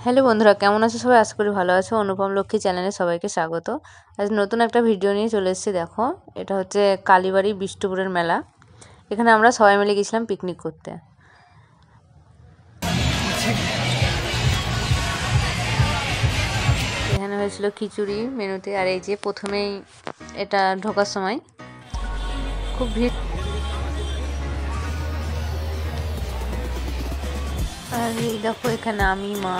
Hello বন্ধুরা, কেমন আছো সবাই? আশা করি ভালো আছো। অনুপম লক্ষ্মী চ্যানেলে সবাইকে স্বাগত। আজ নতুন একটা ভিডিও নিয়ে চলে এসেছি। দেখো, এটা হচ্ছে কালীবাড়ি বিষ্ণুপুরের মেলা। এখানে আমরা সবাই মিলে গেছিলাম পিকনিক করতে। এখানে হয়েছিল খিচুড়ি মেনুতে। আর এই যে প্রথমেই এটা ঢোকার সময় খুব ভিড়। আর এই দেখো, এখানে আমি, মা,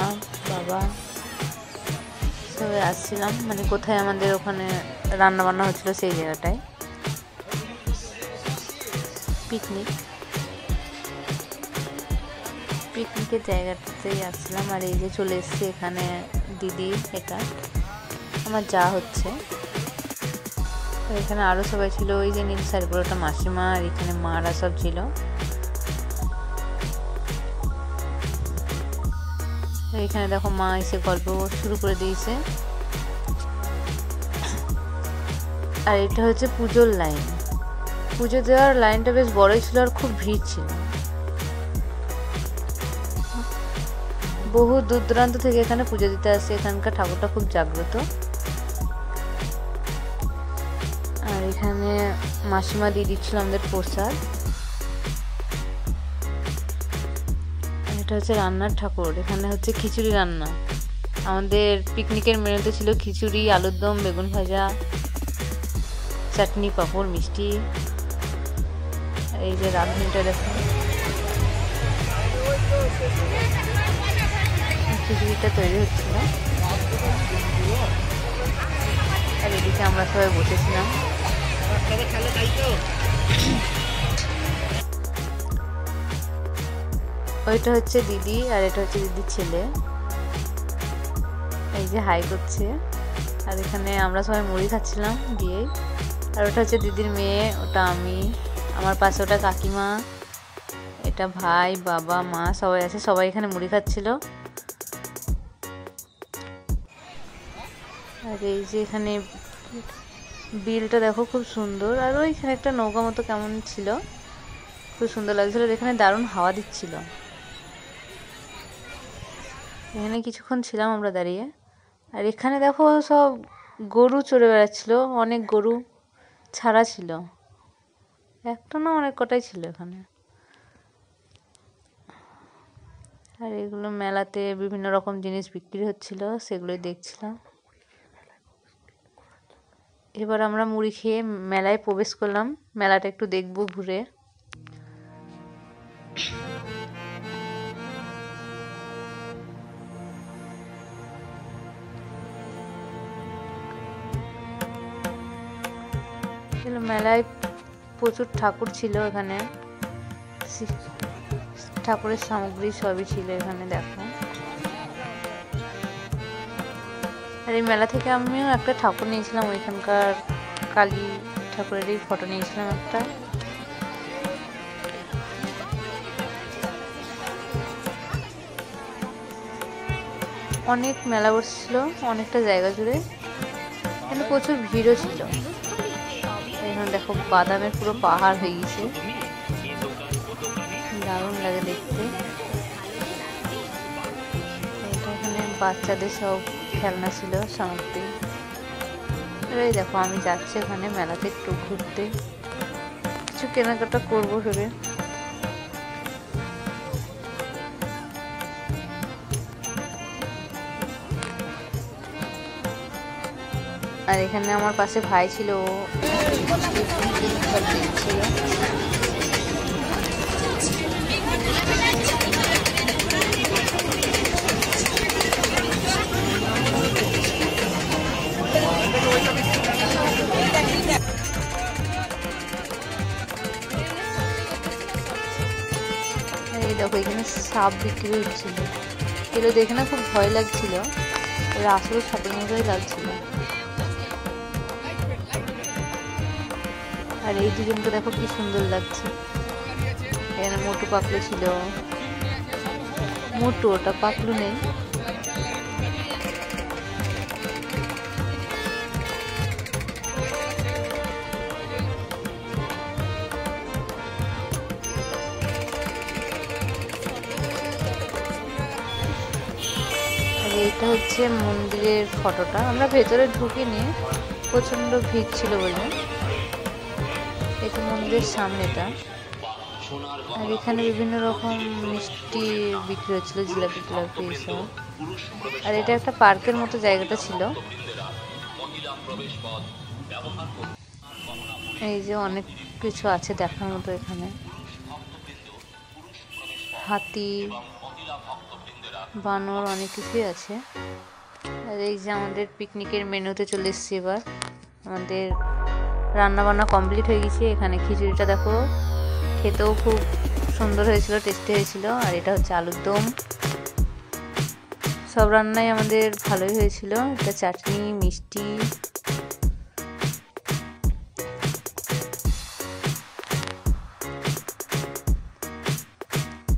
বাবা সবাই আসছিলাম, মানে কোথায় আমাদের ওখানে রান্না বান্না হচ্ছিল সেই জায়গাটায় পিকনিকের জায়গাটাতেই আসছিলাম। আর এই যে চলে এসেছি এখানে দিদি, এটা আমার যা হচ্ছে। এখানে আরও সবাই ছিল, ওই যে নীল শাড়ি পরে ওটা মাসিমা, আর এখানে মারা সব ছিল। এখানে দেখো মা এসে গল্প শুরু করে দিয়েছে। আর এটা হচ্ছে পুজোর লাইন। পুজো দেওয়ার লাইনটা বেশ বড়ই ছিল আর খুব ভিড় ছিল। বহু দূর দূরান্ত থেকে এখানে পুজো দিতে আসে। এখানকার ঠাকুরটা খুব জাগ্রত। আর এখানে মাসিমা দিয়ে দিচ্ছিল আমাদের প্রসাদ। এটা হচ্ছে রান্নার ঠাকুর। এখানে হচ্ছে খিচুড়ি রান্না। আমাদের পিকনিকের মেনুতে ছিল খিচুড়ি, আলুর দম, বেগুন ভাজা, চাটনি, পাঁপড়, মিষ্টি। এই যে রাঁধুনিটা দেখুন, খিচুড়িটা তৈরি হচ্ছিল। আর এদিকে আমরা সবাই বসেছিলাম। ওইটা হচ্ছে দিদি, আর এটা হচ্ছে দিদির ছেলে। এই যে হাই করছে। আর এখানে আমরা সবাই মুড়ি খাচ্ছিলাম দিয়ে। আর ওটা হচ্ছে দিদির মেয়ে, ওটা আমি, আমার পাশে ওটা কাকিমা, এটা ভাই, বাবা, মা সবাই আছে। সবাই এখানে মুড়ি খাচ্ছিল। আর এই যে এখানে বিলটা দেখো খুব সুন্দর। আর ওইখানে একটা নৌকা মতো কেমন ছিল, খুব সুন্দর লাগছিল। এখানে দারুণ হাওয়া দিচ্ছিল। এখানে কিছুক্ষণ ছিলাম আমরা দাঁড়িয়ে। আর এখানে দেখো সব গরু চড়ে বেড়াচ্ছিল। অনেক গরু ছাড়া ছিল, একটা না অনেক কটাই ছিল এখানে। আর এগুলো মেলাতে বিভিন্ন রকম জিনিস বিক্রি হচ্ছিল, সেগুলোই দেখছিলাম। এবার আমরা মুড়ি খেয়ে মেলায় প্রবেশ করলাম। মেলাটা একটু দেখবো ঘুরে। মেলায় প্রচুর ঠাকুর ছিল। এখানে ঠাকুরের সামগ্রী সবই ছিল এখানে দেখো। আর এই মেলা থেকে আমিও একটা ঠাকুর নিয়েছিলাম, ওইখানকার কালী ঠাকুরেরই ফটো নিয়েছিলাম একটা। অনেক মেলা বসছিল অনেকটা জায়গা জুড়ে। এখানে প্রচুর ভিড়ও ছিল। এখানে দেখো বাদামের পুরো পাহাড় হয়ে গেছে, দারুণ লাগে দেখতে। এখানে বাচ্চাদের সব খেলনা ছিল, সামগ্রী। এই দেখো আমি যাচ্ছি এখানে মেলাতে একটু ঘুরতে, কিছু কেনাকাটা করবো ভেবে। আর এখানে আমার পাশে ভাই ছিল, ও দেখছিল। এই দেখো এখানে সাপ বিক্রি হচ্ছিল। এগুলো দেখে না খুব ভয় লাগছিল, আসলে সাপের মতোই লাগছিল। আর এই দুজনকে দেখো কি সুন্দর লাগছে। এখানে মোটু পাকলু ছিল, মোটু, ওটা পাকলু নেই। এইটা হচ্ছে মন্দিরের ফটোটা। আমরা ভেতরে ঢুকিনি, প্রচন্ড ভিড় ছিল বলে। এটা মন্দিরের সামনেটা। আর এখানে বিভিন্ন রকম মিষ্টি বিক্রি হচ্ছিল, জিলাপি টিলাপি এসব। আর এটা একটা পার্কের মতো জায়গাটা ছিল। এই যে অনেক কিছু আছে দেখার মতো এখানে, হাতি, বানর, অনেক কিছুই আছে। আর এই যে আমাদের পিকনিকের মেনুতে চলে এসেছি এবার। আমাদের রান্না বান্না কমপ্লিট হয়ে গেছে। এখানে খিচুড়িটা দেখো, খেতেও খুব সুন্দর হয়েছিল, টেস্টি হয়েছিল। আর এটা হচ্ছে আলুর দম। সব রান্নাই আমাদের ভালোই হয়েছিল। এটা চাটনি, মিষ্টি।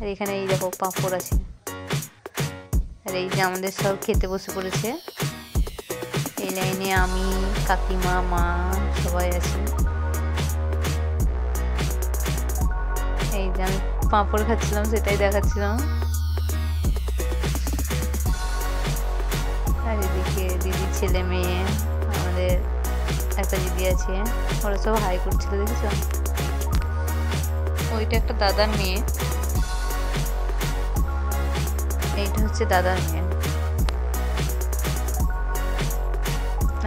আর এখানে এই দেখো পাঁপড় আছে। আর এই যে আমাদের সব খেতে বসে পড়েছে। এই লাইনে আমি, কাকিমা, মা সবাই আছে। এই যে আমি পাঁপড় খাচ্ছিলাম, সেটাই দেখাচ্ছিলাম। আর এদিকে দিদির ছেলে মেয়ে, আমাদের একটা দিদি আছে, ওরা সব হাই করছিল, দেখেছো? ওইটা একটা দাদার মেয়ে, এইটা হচ্ছে দাদার মেয়ে।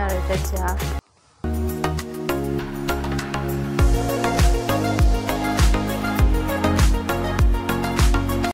আর এটা চা।